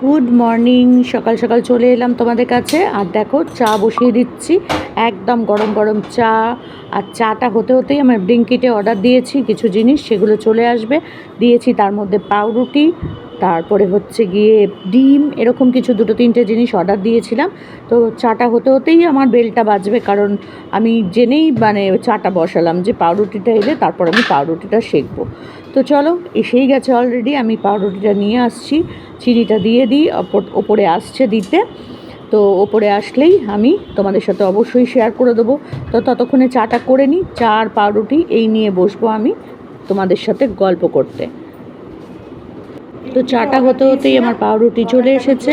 Good morning. সকাল সকাল চলে এলাম তোমাদের কাছে। আর দেখো চা বসিয়ে দিচ্ছি, একদম গরম গরম চা। আর চাটা হতে হতেই আমার ব্লিঙ্কিটে অর্ডার দিয়েছি কিছু জিনিস, সেগুলো চলে আসবে। দিয়েছি তার মধ্যে পাউরুটি, তারপরে হচ্ছে গিয়ে ডিম, এরকম কিছু দুটো তিনটে জিনিস অর্ডার দিয়েছিলাম। তো চাটা হতে হতেই আমার বেলটা বাজবে, কারণ আমি জেনেই চাটা বসালাম যে পাউরুটিটা এলে তারপর আমি পাউরুটিটা সেঁকবো। তো চলো, এসেই গেছে অলরেডি, আমি পাউরুটিটা নিয়ে আসছি। চিনিটা দিয়ে দিই, ওপরে আসছে দিতে। তো ওপরে আসলেই আমি তোমাদের সাথে অবশ্যই শেয়ার করে দেবো। তো ততক্ষণে চাটা করে নিই, চা আর পাউরুটি এই নিয়ে বসবো আমি তোমাদের সাথে গল্প করতে। তো চাটা হতে হতেই আমার পাউরুটি চলে এসেছে।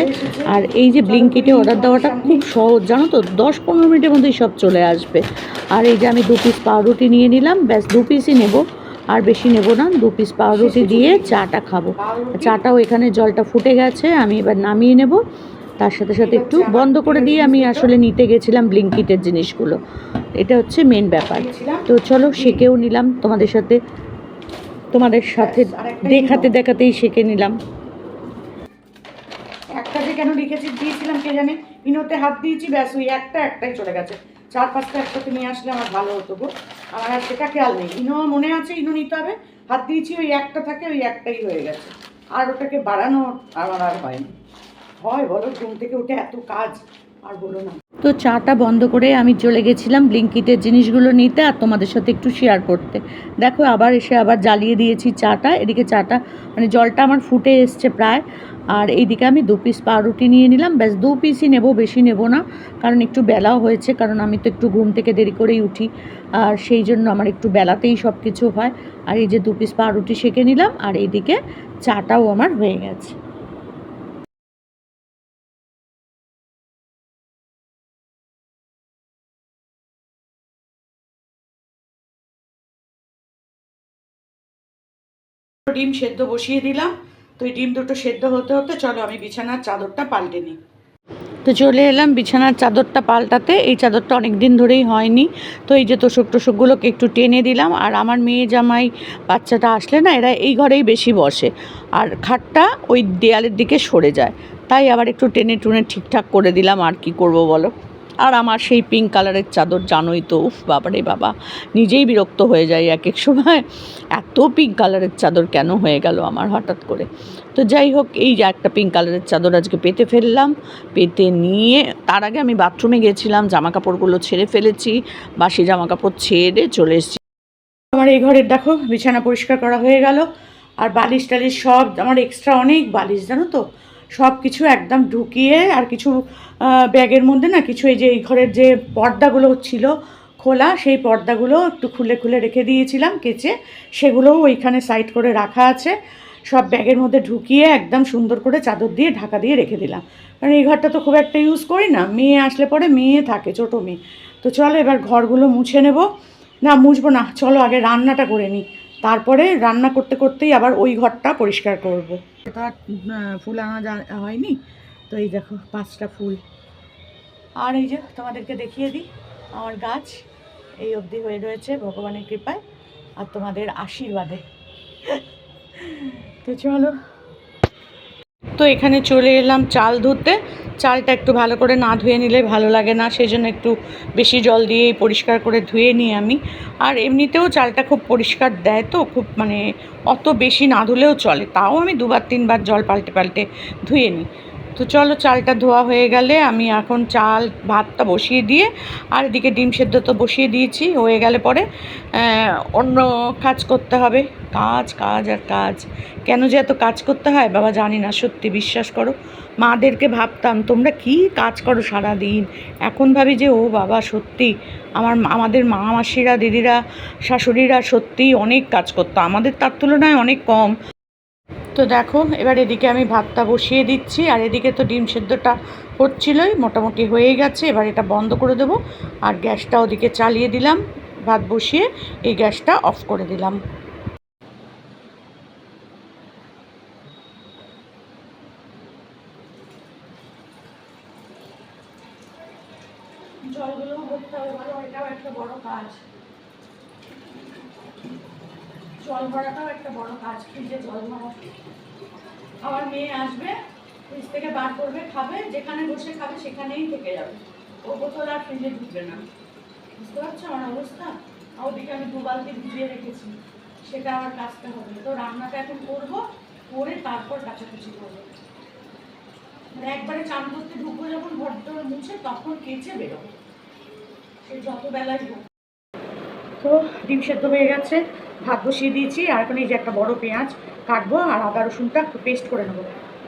আর এই যে ব্লিঙ্কিটে অর্ডার দেওয়াটা খুব সহজ, জানো তো, 10-15 মিনিটের মধ্যেই সব চলে আসবে। আর এই যে আমি 2 পিস পাউরুটি নিয়ে নিলাম, ব্যাস 2 পিসই নেব, আর বেশি নেব না। 2 পিস পাউরুটি দিয়ে চাটা খাবো। চাটাও এখানে জলটা ফুটে গেছে, আমি এবার নামিয়ে নেব। তার সাথে সাথে একটু বন্ধ করে দিয়ে আমি আসলে নিতে গেছিলাম ব্লিঙ্কিটের জিনিসগুলো, এটা হচ্ছে মেন ব্যাপার। তো চলো, সেকেও নিলাম তোমাদের সাথে দেখাতে দেখাতেই শিখে নিলাম। একটা যে কেন লিখেছি দিয়েছিলাম কে জানে, ইনোতে হাত দিয়েছি, ব্যাস ওই একটাই চলে গেছে। 4-5টা একসাথে নিয়ে আসলে আমার ভালো হতো গো, আমার আর সেটা খেয়াল নেই। ইনো মনে আছে, ইনো নিতে হবে, হাত দিয়েছি, ওই একটা থাকে, ওই একটাই হয়ে গেছে। আর ওটাকে বাড়ানো আমার আর হয়নি। হয় বলো, ঘুম থেকে উঠে এত কাজ, আর বলো না। তো চাটা বন্ধ করে আমি চলে গেছিলাম ব্লিঙ্কিটের জিনিসগুলো নিতে আর তোমাদের সাথে একটু শেয়ার করতে। দেখো আবার এসে আবার জ্বালিয়ে দিয়েছি চাটা। এদিকে চাটা জলটা আমার ফুটে এসছে প্রায়। আর এইদিকে আমি 2 পিস পাউরুটি নিয়ে নিলাম, ব্যাস 2 পিসই নেব, বেশি নেব না, কারণ একটু বেলাও হয়েছে, কারণ আমি তো একটু ঘুম থেকে দেরি করেই উঠি, আর সেই জন্য আমার একটু বেলাতেই সব কিছু হয়। আর এই যে 2 পিস পাউরুটি সেঁকে নিলাম, আর এইদিকে চাটাও আমার হয়ে গেছে। ডিম সেদ্ধ বসিয়ে দিলাম। তো এই ডিম দুটো সেদ্ধ হতে হতে চলো আমি বিছানার চাদরটা পাল্টে নিই। তো চলে এলাম বিছানার চাদরটা পাল্টাতে। এই চাদরটা অনেক দিন ধরেই হয়নি, তো এই যে তোষকগুলোকে একটু টেনে দিলাম। আর আমার মেয়ে জামাই বাচ্চাটা আসলে না, এরা এই ঘরেই বেশি বসে, আর খাটটা ওই দেয়ালের দিকে সরে যায়, তাই আবার একটু টেনে টুনে ঠিকঠাক করে দিলাম। আর কি করব বলো। আর আমার সেই পিঙ্ক কালারের চাদর জানোই তো, উফ বাবারে বাবা, নিজেই বিরক্ত হয়ে যায় এক এক সময়, এত পিঙ্ক কালারের চাদর কেন হয়ে গেল আমার হঠাৎ করে। তো যাই হোক, এই যে একটা পিঙ্ক কালারের চাদর আজকে পেতে ফেললাম। পেতে নিয়ে তার আগে আমি বাথরুমে গেছিলাম, জামা কাপড়গুলো ছেড়ে ফেলেছি, বাসি জামা কাপড় ছেড়ে চলে এসেছি। আমার এই ঘরের দেখো বিছানা পরিষ্কার করা হয়ে গেল। আর বালিশ টালিশ সব আমার এক্সট্রা অনেক বালিশ, জানো তো, সব কিছু একদম ঢুকিয়ে, আর কিছু ব্যাগের মধ্যে না কিছু এই যে এই ঘরের যে পর্দাগুলো ছিল খোলা, সেই পর্দাগুলো একটু খুলে খুলে রেখে দিয়েছিলাম কেচে, সেগুলোও ওইখানে সাইড করে রাখা আছে। সব ব্যাগের মধ্যে ঢুকিয়ে একদম সুন্দর করে চাদর দিয়ে ঢাকা দিয়ে রেখে দিলাম, কারণ এই ঘরটা তো খুব একটা ইউজ করি না, মেয়ে আসলে পরে মেয়ে থাকে, ছোটো মেয়ে। তো চলো এবার ঘরগুলো মুছে নেব। না মুছবো না, চলো আগে রান্নাটা করে নিই, তারপরে রান্না করতে করতেই আবার ওই ঘরটা পরিষ্কার করব। এটা ফুল আনা হয়নি, তো এই দেখো 5টা ফুল। আর এই যে তোমাদেরকে দেখিয়ে দিই, আমার গাছ এই অবধি হয়ে রয়েছে ভগবানের কৃপায় আর তোমাদের আশীর্বাদে। তো চলো, তো এখানে চলে এলাম চাল ধুতে। চালটা একটু ভালো করে না ধুয়ে নিলে ভালো লাগে না, সেই জন্য একটু বেশি জল দিয়েই পরিষ্কার করে ধুয়ে নিই আমি। আর এমনিতেও চালটা খুব পরিষ্কার দেয়, তো খুব অত বেশি না ধুলেও চলে, তাও আমি 2-3 বার জল পাল্টে পাল্টে ধুয়ে নিই। তো চলো, চালটা ধোয়া হয়ে গেলে আমি এখন ভাতটা বসিয়ে দিয়ে, আর এদিকে ডিম সেদ্ধ তো বসিয়ে দিয়েছি, হয়ে গেলে পরে অন্য কাজ করতে হবে। কাজ কাজ আর কাজ, কেন যে এত কাজ করতে হয় বাবা জানি না, সত্যি বিশ্বাস করো। মাদেরকে ভাবতাম তোমরা কি কাজ করো সারা দিন, এখন ভাবি যে ও বাবা সত্যি আমাদের মা মাসিরা, দিদিরা, শাশুড়িরা সত্যিই অনেক কাজ করতো, আমাদের তার তুলনায় অনেক কম। তো দেখো এবার এদিকে আমি ভাতটা বসিয়ে দিচ্ছি, আর এদিকে তো ডিম সেদ্ধটা হচ্ছিলই, মোটামুটি হয়ে গেছে। এবার এটা বন্ধ করে দেবো, আর গ্যাসটা ওদিকে চালিয়ে দিলাম, ভাত বসিয়ে এই গ্যাসটা অফ করে দিলাম। জলগুলো ভরতে হবে, ভালো, এটাও একটা বড় কাজ, জল ভরাটাও একটা বড় কাজ, ফ্রিজে জল ভরা। আমার মেয়ে আসবে, ফ্রিজ থেকে বার করবে, খাবে, যেখানে বসে খাবে সেখানেই থেকে যাবে, ও বোতল আর ফ্রিজে ঢুকবে না। বুঝতে পারছো আমার অবস্থা? ওদিকে আমি 2 বালতি ভিজিয়ে রেখেছি, সেটা আমার কাজটা হবে। তো রান্নাটা এখন করবো, করে তারপর কাচাকুচি করবো। মানে একবারে চান করতে ঢুকবো যখন ঘর দর মুছে, তখন কেচে বেরোবো, সে যত বেলায় হোক। তো ডিম সেদ্ধ হয়ে গেছে, ভাত বসিয়ে দিয়েছি, আর এখন এই যে একটা বড় পেঁয়াজ কাটবো আর আদা রসুনটা একটু পেস্ট করে নেবো,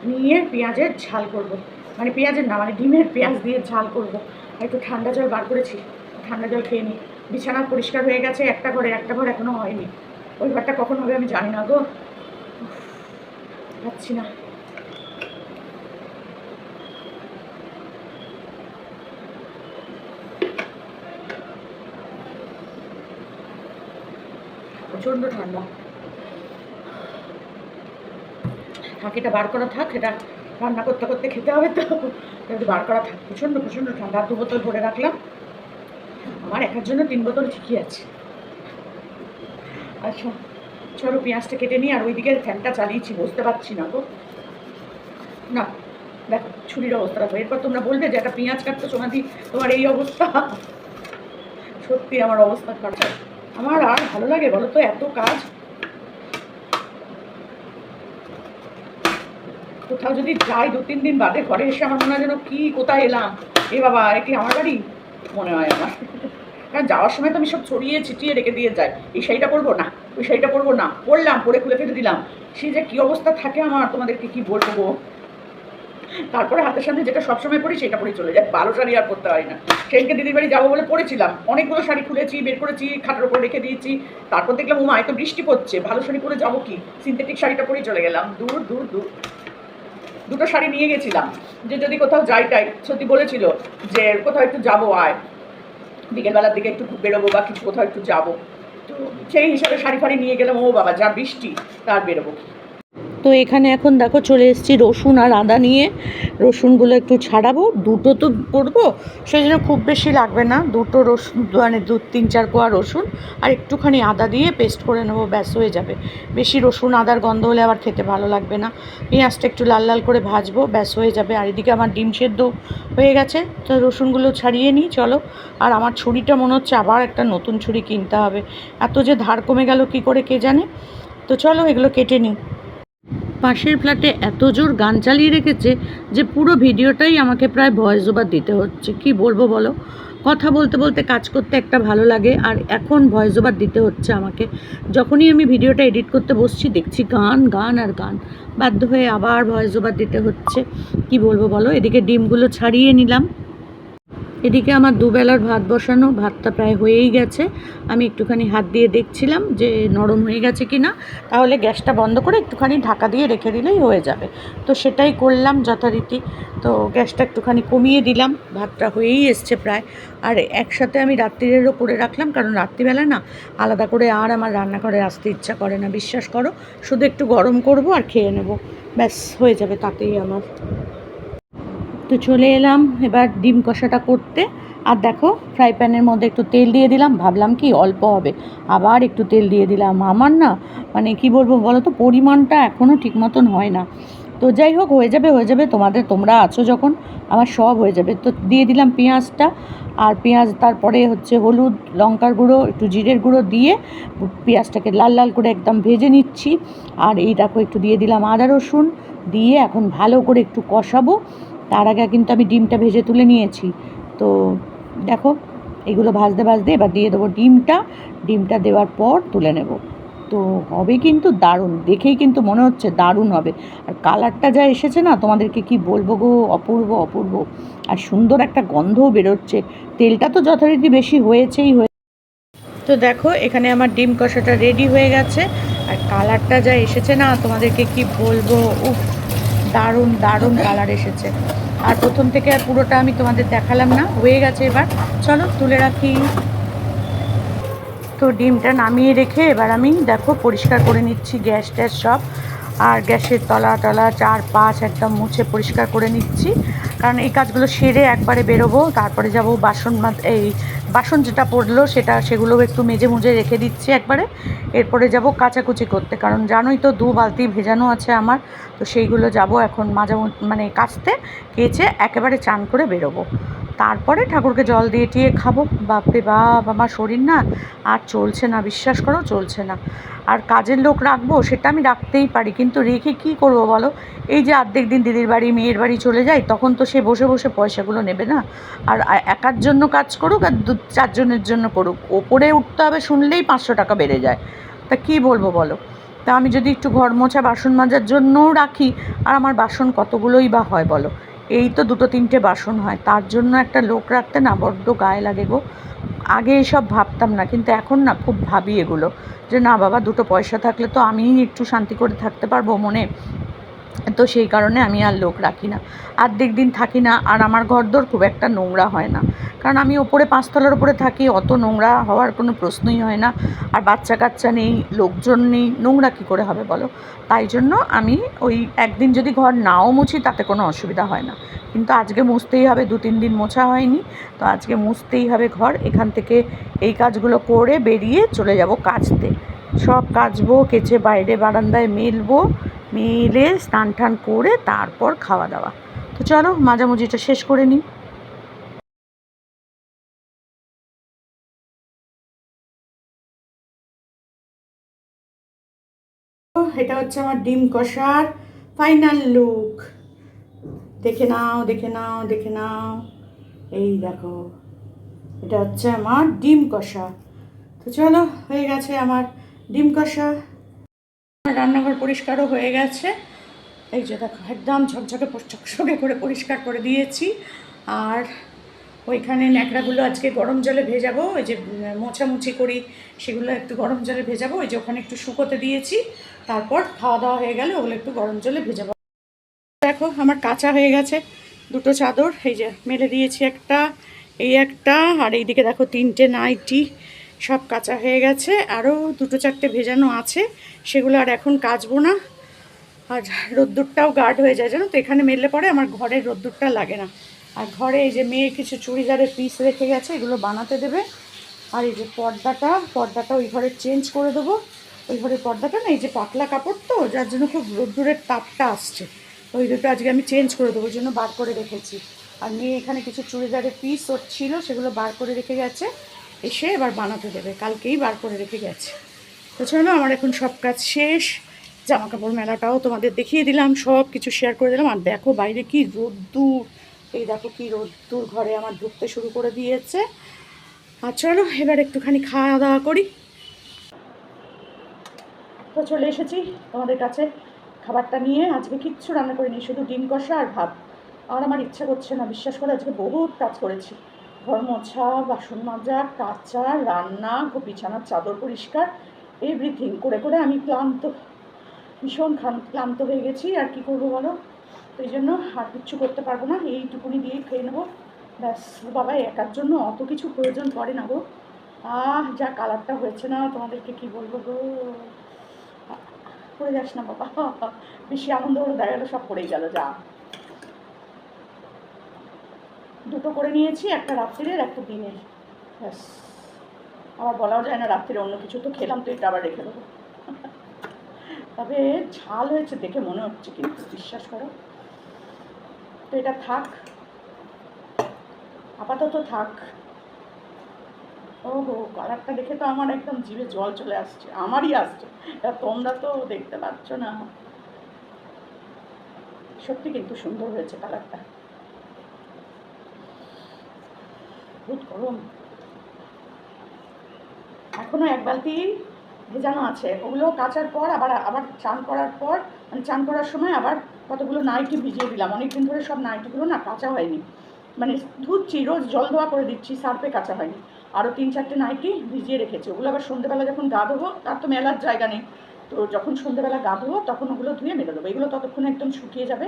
নিয়ে পেঁয়াজের ঝাল করব। মানে পেঁয়াজের না, মানে ডিমের পেঁয়াজ দিয়ে ঝাল করব। আর একটু ঠান্ডা জল বার করেছি, ঠান্ডা জল খেয়ে নিই। বিছানা পরিষ্কার হয়ে গেছে, একটা ঘর এখনও হয়নি। ওই ঘরটা কখন হবে আমি জানি না গো, পাচ্ছি না। প্রচণ্ড ঠান্ডা, থাক এটা বার করা থাক, এটা রান্না করতে করতে খেতে হবে তো, একটু বার করা থাক। প্রচণ্ড ঠান্ডা। 2 বোতল ভরে রাখলাম, আমার একার জন্য 3 বোতল ঠিকই আছে। আচ্ছা চলো পেঁয়াজটা কেটে নিই, আর ওইদিকে ফ্যানটা চালিয়েছি, বুঝতে পারছি না গো। না দেখো ছুরির অবস্থা দেখো, এরপর তোমরা বলবে যে একটা পেঁয়াজ কাটতো সোনাদি তোমার এই অবস্থা। সত্যি আমার অবস্থা খারাপ। আমার আর ভালো লাগে বলো তো এত কাজ? কোথাও যদি যাই 2-3 দিন বাদে ঘরে এসে আমার মনে হয় যেন কি কোথায় এলাম, এ বাবা এ কি আমার বাড়ি মনে হয় আমার। কারণ যাওয়ার সময় তো আমি সব ছড়িয়ে ছিটিয়ে রেখে দিয়ে যাই, এই শাড়িটা পরবো না, ওই শাড়িটা পরবো না, পরলাম পরে খুলে ফেলে দিলাম, সে যে কী অবস্থা থাকে আমার তোমাদেরকে কি বলবো। তারপরে হাতের সামনে যেটা সবসময় পরি সেটা পরে চলে যায়, ভালো শাড়ি আর পরতে হয় না। সেদিনকে দিদির বাড়ি যাবো বলে পরেছিলাম, অনেকগুলো শাড়ি খুলেছি, বের করেছি, খাটের ওপর রেখে দিয়েছি। তারপর দেখলাম ওমা এত বৃষ্টি পড়ছে, ভালো শাড়ি পরে যাবো কি, সিনথেটিক শাড়িটা পরেই চলে গেলাম। দূর দূর দূর। 2টো শাড়ি নিয়ে গেছিলাম, যে যদি কোথাও যাই সত্যি বলেছিল যে কোথাও একটু যাবো, আয় বিকেলবেলার দিকে একটু বেরোবো বা কিছু কোথাও একটু যাবো, তো সেই হিসাবে শাড়ি ফাড়ি নিয়ে গেলাম। ও বাবা যা বৃষ্টি, তার বেরোবো কি। তো এখানে এখন দেখো চলে এসেছি রসুন আর আদা নিয়ে, রসুনগুলো একটু ছাড়াবো, 2টো তো করবো, সেই জন্য খুব বেশি লাগবে না, 2টো রসুন মানে 2-3-4 কোয়া রসুন আর একটুখানি আদা দিয়ে পেস্ট করে নেবো, ব্যাস হয়ে যাবে। বেশি রসুন আদার গন্ধ হলে আবার খেতে ভালো লাগবে না। পেঁয়াজটা একটু লাল লাল করে ভাজবো, ব্যাস হয়ে যাবে। আর এদিকে আমার ডিম সেদ্ধ হয়ে গেছে, তো রসুনগুলো ছাড়িয়ে নিই চলো। আর আমার ছুরিটা মনে হচ্ছে আবার একটা নতুন ছুরি কিনতে হবে, এত যে ধার কমে গেল কি করে কে জানে। তো চলো এগুলো কেটে নিই। পাশের ফ্ল্যাটে এত জোর গান চালিয়ে রেখেছে যে পুরো ভিডিওটাই আমাকে প্রায় ভয়েস ওভার দিতে হচ্ছে, কি বলবো বলো। কথা বলতে বলতে কাজ করতে একটা ভালো লাগে, আর এখন ভয়েস ওভার দিতে হচ্ছে আমাকে। যখনই আমি ভিডিওটা এডিট করতে বসছি দেখছি গান গান আর গান, বাধ্য হয়ে আবার ভয়েস ওভার দিতে হচ্ছে, কি বলবো বলো। এদিকে ডিমগুলো ছাড়িয়ে নিলাম, এদিকে আমার দুবেলার ভাত বসানো, ভাতটা প্রায় হয়েই গেছে। আমি একটুখানি হাত দিয়ে দেখছিলাম যে নরম হয়ে গেছে কি না, তাহলে গ্যাসটা বন্ধ করে একটুখানি ঢাকা দিয়ে রেখে দিলেই হয়ে যাবে। তো সেটাই করলাম যথারীতি। তো গ্যাসটা একটুখানি কমিয়ে দিলাম, ভাতটা হয়েই এসছে প্রায়। আর একসাথে আমি রাত্রিরেরও করে রাখলাম, কারণ রাত্রিবেলা না আলাদা করে আর আমার রান্নাঘরে আসতে ইচ্ছা করে না, বিশ্বাস করো। শুধু একটু গরম করব আর খেয়ে নেব, ব্যাস হয়ে যাবে তাতেই আমার। তো চলে এলাম এবার ডিম কষাটা করতে। আর দেখো ফ্রাই প্যানের মধ্যে একটু তেল দিয়ে দিলাম, ভাবলাম কি অল্প হবে, আবার একটু তেল দিয়ে দিলাম। আমার না মানে কি বলবো বলো তো, পরিমাণটা এখনও ঠিক মতন হয় না। তো যাই হোক হয়ে যাবে, তোমরা আছো যখন আমার সব হয়ে যাবে। তো দিয়ে দিলাম পেঁয়াজটা, আর পেঁয়াজ তারপরে হচ্ছে হলুদ লঙ্কার গুঁড়ো একটু জিরের গুঁড়ো দিয়ে পেঁয়াজটাকে লাল লাল করে একদম ভেজে নিচ্ছি। আর এই দেখো একটু দিয়ে দিলাম আদা রসুন দিয়ে এখন ভালো করে একটু কষাবো। তার আগে কিন্তু আমি ডিমটা ভেজে তুলে নিয়েছি। তো দেখো এগুলো ভাজতে ভাজতে এবার দিয়ে দেবো ডিমটা দেওয়ার পর তুলে নেব। তো হবে কিন্তু দারুণ, দেখেই কিন্তু মনে হচ্ছে দারুণ হবে। আর কালারটা যা এসেছে না তোমাদেরকে কি বলবো গো, অপূর্ব অপূর্ব। আর সুন্দর একটা গন্ধও বেরোচ্ছে, তেলটা তো যথারীতি বেশি হয়েছেই। তো দেখো এখানে আমার ডিম কষাটা রেডি হয়ে গেছে, আর কালারটা যা এসেছে না তোমাদেরকে কি বলবো, উফ দারুণ দারুণ কালার এসেছে। আর প্রথম থেকে আর পুরোটা আমি তোমাদের দেখালাম না, হয়ে গেছে, এবার চলো তুলে রাখি। তো ডিমটা নামিয়ে রেখে এবার আমি দেখো পরিষ্কার করে নিচ্ছি গ্যাস ট্যাস সব। আর গ্যাসের তলা টলা চারপাশ একদম মুছে পরিষ্কার করে নিচ্ছি, কারণ এই কাজগুলো সেরে একবারে বেরোবো। তারপরে যাব এই বাসন যেটা পড়লো সেগুলো একটু মেজে মুজে রেখে দিচ্ছি একবারে। এরপরে যাব কাচাকুচি করতে, কারণ জানোই তো 2 বালতি ভেজানো আছে আমার, তো সেইগুলো যাব এখন মানে কাচতে, কেচে একেবারে চান করে বেরোবো। তারপরে ঠাকুরকে জল দিয়ে টিয়ে খাবো। বাপরে বাপ, আমার শরীর না আর চলছে না, বিশ্বাস করো চলছে না। আর কাজের লোক রাখবো সেটা আমি রাখতেই পারি, কিন্তু রেখে কি করবো বলো? এই যে অর্ধেক দিন দিদির বাড়ি মেয়ের বাড়ি চলে যাই, তখন তো সে বসে বসে পয়সাগুলো নেবে না। আর একার জন্য কাজ করুক আর 4 জনের জন্য করুক, ওপরে উঠতে হবে শুনলেই 500 টাকা বেড়ে যায়। তা কি বলবো বলো? তা আমি যদি একটু ঘর মোছা বাসন মাজার জন্যও রাখি, আর আমার বাসন কতগুলোই বা হয় বলো? এই তো 2-3টে বাসন হয়, তার জন্য একটা লোক রাখতে না বড্ড গায়ে লাগে গো। আগে এসব ভাবতাম না, কিন্তু এখন না খুব ভাবি এগুলো, যে না বাবা, 2টো পয়সা থাকলে তো আমিই একটু শান্তি করে থাকতে পারবো মনে। তো সেই কারণে আমি আর লোক রাখি না, অর্ধেক দিন থাকি না। আর আমার ঘরদোর খুব একটা নোংরা হয় না, কারণ আমি ওপরে 5 তলার উপরে থাকি, অত নোংরা হওয়ার কোনো প্রশ্নই হয় না। আর বাচ্চা কাচ্চা নেই, লোকজন নেই, নোংরা কী করে হবে বলো? তাই জন্য আমি ওই একদিন যদি ঘর নাও মুছি তাতে কোনো অসুবিধা হয় না, কিন্তু আজকে মুছতেই হবে। 2-3 দিন মোছা হয়নি, তো আজকে মুছতেই হবে ঘর। এখান থেকে এই কাজগুলো করে বেরিয়ে চলে যাব কাচতে। সব কাচবো, কেচে বাইরে বারান্দায় মেলবো, মেলে স্নান টান করে তারপর খাওয়া দাওয়া। তো চলো মাজামুজিটা শেষ করে নিই। এটা হচ্ছে আমার ডিম কষার ফাইনাল লুক। দেখে নাও, দেখে নাও, দেখে নাও, এই দেখো, এটা হচ্ছে আমার ডিম কষা। তো চলো, হয়ে গেছে আমার ডিম কষা। রান্নাঘর পরিষ্কারও হয়ে গেছে, এই যে দেখো একদম ঝকঝকে চকচকে করে পরিষ্কার করে দিয়েছি। আর ওইখানে ন্যাকড়াগুলো আজকে গরম জলে ভেজাবো, ওই যে মোছামুছি করি সেগুলো একটু গরম জলে ভেজাবো, ওই যে ওখানে একটু শুকোতে দিয়েছি। তারপর খাওয়া দাওয়া হয়ে গেলে ওগুলো একটু গরম জলে ভেজাবো। দেখো আমার কাঁচা হয়ে গেছে 2টো চাদর, এই যে মেলে দিয়েছি একটা, এই একটা, আর এইদিকে দেখো 3টে নাইটি, সব কাঁচা হয়ে গেছে। আরও 2-4টে ভেজানো আছে, সেগুলো আর এখন কাচবো না। আর রোদ্দুরটাও গার্ড হয়ে যায় জানো তো, এখানে মেললে পরে আমার ঘরের রোদ্দুরটা লাগে না। আর ঘরে এই যে মেয়ে কিছু চুড়িদারের পিস রেখে গেছে, এগুলো বানাতে দেবে। আর এই যে পর্দাটা ওই ঘরে চেঞ্জ করে দেবো। ওই ঘরের পর্দাটা না, এই যে পাতলা কাপড় তো, যার জন্য খুব রোদ্দুরের তাপটা আসছে, ওই দুটো আজকে আমি চেঞ্জ করে দেবো, ওই জন্য বার করে রেখেছি। আর মেয়ে এখানে কিছু চুড়িদারের পিস ওর ছিল, সেগুলো বার করে রেখে গেছে, এসে এবার বানাতে দেবে, কালকেই বার করে রেখে গেছে। তো চলো, আমার এখন সব কাজ শেষ। জামা কাপড় মেলাটাও তোমাদের দেখিয়ে দিলাম, সব কিছু শেয়ার করে দিলাম। আর দেখো বাইরে কি রোদ্দুর, এই দেখো কি রোদ্দুর ঘরে আমার ঢুকতে শুরু করে দিয়েছে। আর চলো এবার একটুখানি খাওয়া দাওয়া করি। তো চলে এসেছি তোমাদের কাছে খাবারটা নিয়ে। আজকে কিচ্ছু রান্না করিনি, শুধু ডিম কষা আর ভাত। আর আমার ইচ্ছা করছে না, বিশ্বাস করে, আজকে বহুত কাজ করেছি। ঘর মোছা, বাসন মাজা, কাচা, রান্না, বিছানার চাদর পরিষ্কার, এভরিথিং করে করে আমি ক্লান্ত, ভীষণ ক্লান্ত হয়ে গেছি। আর কি করবো বলো? তো এই জন্য আর কিচ্ছু করতে পারবো না, এইটুকুনি দিয়েই খেয়ে নেবো ব্যাস। বাবা, একার জন্য অত কিছু প্রয়োজন পড়ে না গো। যা কালারটা হয়েছে না, তোমাদেরকে কি বলবো গো। পড়ে যাস না বাবা, বেশি আনন্দ হলো, দেখা গেলো সব পড়েই গেল। যা, 2টো করে নিয়েছি, একটা রাত্রিরের একটা দিনের, ব্যাস। আবার বলাও যায় না রাত্রিরে অন্য কিছু তো খেলাম, তো এটা আবার রেখে দেবো। তবে ঝাল হয়েছে দেখে মনে হচ্ছে, কিন্তু বিশ্বাস করো। তো এটা থাক, আপাতত থাক। ওহো, কালারটা দেখে তো আমার একদম জিভে জল চলে আসছে, আমারই আসছে, তোমরা তো দেখতে পাচ্ছ না। সত্যি কিন্তু সুন্দর হয়েছে কালারটা, বহুত গরম। এখনো 1 বালতি ভেজানো আছে, ওগুলো কাচার পর আবার আবার চান করার পর, মানে চান করার সময় আবার কতগুলো নাইটি ভিজিয়ে দিলাম। অনেকদিন ধরে সব নাইটিগুলো না কাচা হয়নি, মানে ধুচ্ছি, রোজ জল ধোয়া করে দিচ্ছি, সার্ফে কাচা হয়নি। আরও 3-4টে নাইটি ভিজিয়ে রেখেছি, ওগুলো আবার সন্ধ্যেবেলা যখন গা ধোবো, তার তো মেলার জায়গা নেই, তো যখন সন্ধ্যেবেলা গা ধোবো তখন ওগুলো ধুয়ে মেলে দেবো। এগুলো ততক্ষণে একদম শুকিয়ে যাবে,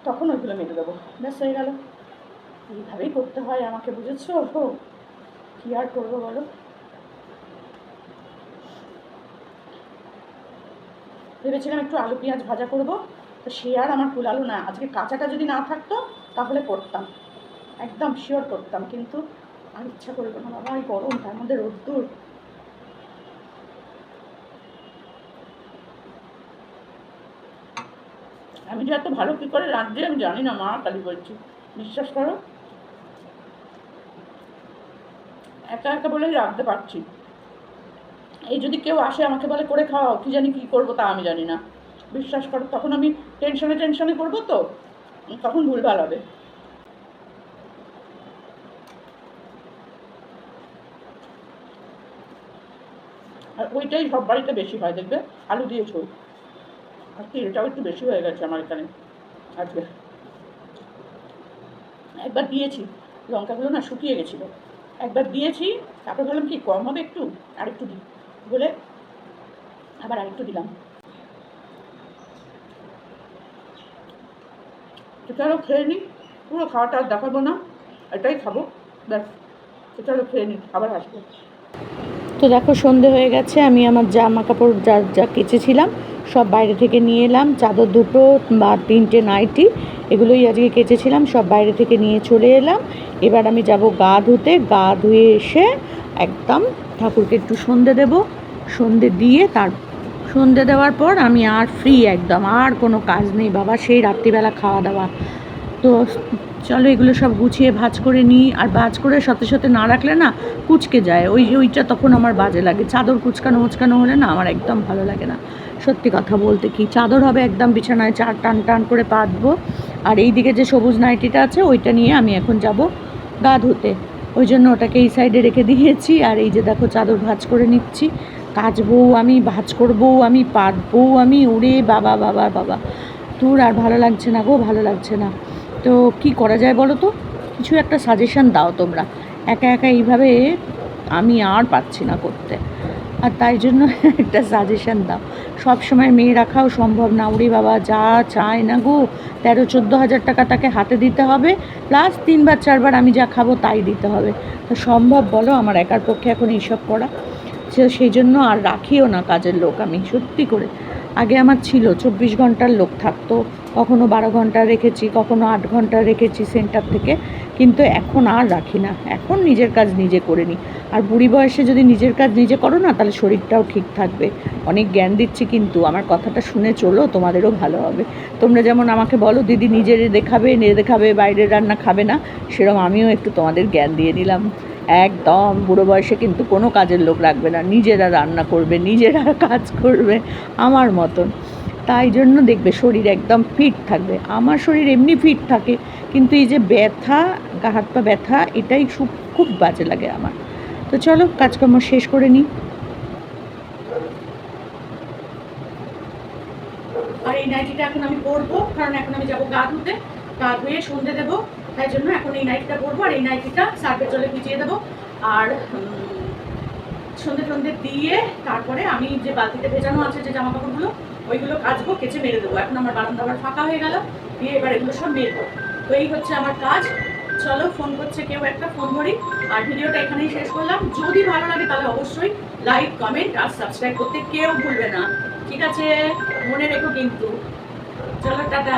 তখন ওইগুলো মেলে দেবো, ব্যাস হয়ে গেল। এইভাবেই করতে হয় আমাকে, বুঝেছো? কী আর করবো বলো। ভেবেছিলাম একটু আলু পেঁয়াজ ভাজা করব, তো সে আর আমার কুলালো না। আজকে কাঁচাটা যদি না থাকতো তাহলে করতাম, একদম শিওর করতাম, কিন্তু আর ইচ্ছা করবো না বাবা, এই গরম, তার মধ্যে রোদ্দুর। আমি যে এত ভালো কী করে রাঁধছি আমি জানি না, মা কালী বলছি, বিশ্বাস করো, একা একা বলেই রাঁধতে পারছি। এই যদি কেউ আসে আমাকে বলে করে খাওয়াও, কী জানি কী করবো তা আমি জানি না, বিশ্বাস করো। তখন আমি টেনশনে করবো, তো তখন ভুলভাল হবে। আর ওইটাই সব বাড়িতে বেশি হয় দেখবে, আলু দিয়ে ঝোল। আর তেলটাও একটু বেশি হয়ে গেছে আমার এখানে আজকে। একবার দিয়েছি, লঙ্কাগুলো না শুকিয়ে গেছিলো, একবার দিয়েছি, তারপর বললাম কি কম হবে একটু, আরেকটু দিই বলে আবার আরেকটু দিলাম। তো চলো খেয়ে নিই, পুরো খাওয়াটা আর দেখাবো না, এটাই খাবো ব্যাস। তো চলো খেয়ে নিই, আবার আসবো। তো দেখো সন্ধে হয়ে গেছে, আমি আমার জামা কাপড় যা যা কেচেছিলাম সব বাইরে থেকে নিয়ে এলাম। চাদর দুটো বা 3টে নাইটি, এগুলোই আজকে কেচেছিলাম, সব বাইরে থেকে নিয়ে চলে এলাম। এবার আমি যাব গা ধুতে, গা ধুয়ে এসে একদম ঠাকুরকে একটু সন্ধে দেব, সন্ধে দিয়ে সন্ধে দেওয়ার পর আমি আর ফ্রি, একদম আর কোনো কাজ নেই বাবা, সেই রাত্রিবেলা খাওয়া দাওয়া। তো চলো এগুলো সব গুছিয়ে ভাঁজ করে নিই। আর ভাঁজ করে সাথে সাথে না রাখলে না কুচকে যায়, ওইটা তখন আমার বাজে লাগে। চাদর কুচকানো হলে না আমার একদম ভালো লাগে না, সত্যি কথা বলতে। কি চাদর হবে একদম বিছানায় চার টান টান করে পাতবো। আর এই দিকে যে সবুজ নাইটিটা আছে ওইটা নিয়ে আমি এখন যাব গা ধুতে, ওই জন্য ওটাকে এই সাইডে রেখে দিয়েছি। আর এই যে দেখো চাদর ভাঁজ করে নিচ্ছি, কাচবো আমি, ভাঁজ করবো আমি, পাতবো আমি, ওরে বাবা বাবা বাবা, তোর আর ভালো লাগছে না গো, ভালো লাগছে না। তো কি করা যায় বলো তো, কিছু একটা সাজেশন দাও তোমরা। একা একা এইভাবে আমি আর পারছি না করতে, আর তাই জন্য একটা সাজেশন দাও। সব সময় মেয়ে রাখাও সম্ভব না, ওরে বাবা যা চায় না গো, 13-14 হাজার টাকা তাকে হাতে দিতে হবে, প্লাস 3-4 বার আমি যা খাবো তাই দিতে হবে। তো সম্ভব বলো আমার একার পক্ষে এখন এইসব করা? সেই জন্য আর রাখিও না কাজের লোক আমি, সত্যি করে। আগে আমার ছিল 24 ঘন্টার লোক থাকতো, কখনো 12 ঘন্টা রেখেছি, কখনো 8 ঘন্টা রেখেছি সেন্টার থেকে, কিন্তু এখন আর রাখি না, এখন নিজের কাজ নিজে করে নিই। আর বুড়ি বয়সে যদি নিজের কাজ নিজে করো না তাহলে শরীরটাও ঠিক থাকবে। অনেক জ্ঞান দিচ্ছি কিন্তু, আমার কথাটা শুনে চলো, তোমাদেরও ভালো হবে। তোমরা যেমন আমাকে বলো দিদি নিজের দেখাবে বাইরের রান্না খাবে না, সেরকম আমিও একটু তোমাদের জ্ঞান দিয়ে নিলাম। একদম বুড়ো বয়সে কিন্তু কোনো কাজের লোক রাখবে না, নিজেরা রান্না করবে, নিজেরা কাজ করবে আমার মতন। তাই জন্য দেখবে শরীর একদম ফিট থাকবে। আমার শরীর এমনি ফিট থাকে, কিন্তু এই যে ব্যথা, গা হাত পা ব্যথা, এটাই খুব বাজে লাগে আমার। তো চলো কাজকর্ম শেষ করে নিই। আর এই নাইটিটা এখন আমি পরবো, কারণ এখন আমি যাবো গা ধুতে, গা ধুয়ে সন্ধে দেবো, তাই জন্য এখন এই নাইটিটা পরবো। আর এই নাইটিটা সার্ফের জলে ভিজিয়ে দেবো, আর সন্ধে দিয়ে তারপরে আমি যে বালতিতে ভেজানো আছে যে জামা কাপড়গুলো ওইগুলো কাচবো, কেচে মেরে দেবো। এখন আমার বারান্দা আবার ফাঁকা হয়ে গেল, দিয়ে এবার এগুলো সব মেরবো। তো এই হচ্ছে আমার কাজ। চলো, ফোন করছে কেউ একটা, ফোন ধরি। আর ভিডিওটা এখানেই শেষ করলাম। যদি ভালো লাগে তাহলে অবশ্যই লাইক, কমেন্ট আর সাবস্ক্রাইব করতে কেউ ভুলবে না, ঠিক আছে? মনে রেখো কিন্তু। চলো, টাটা।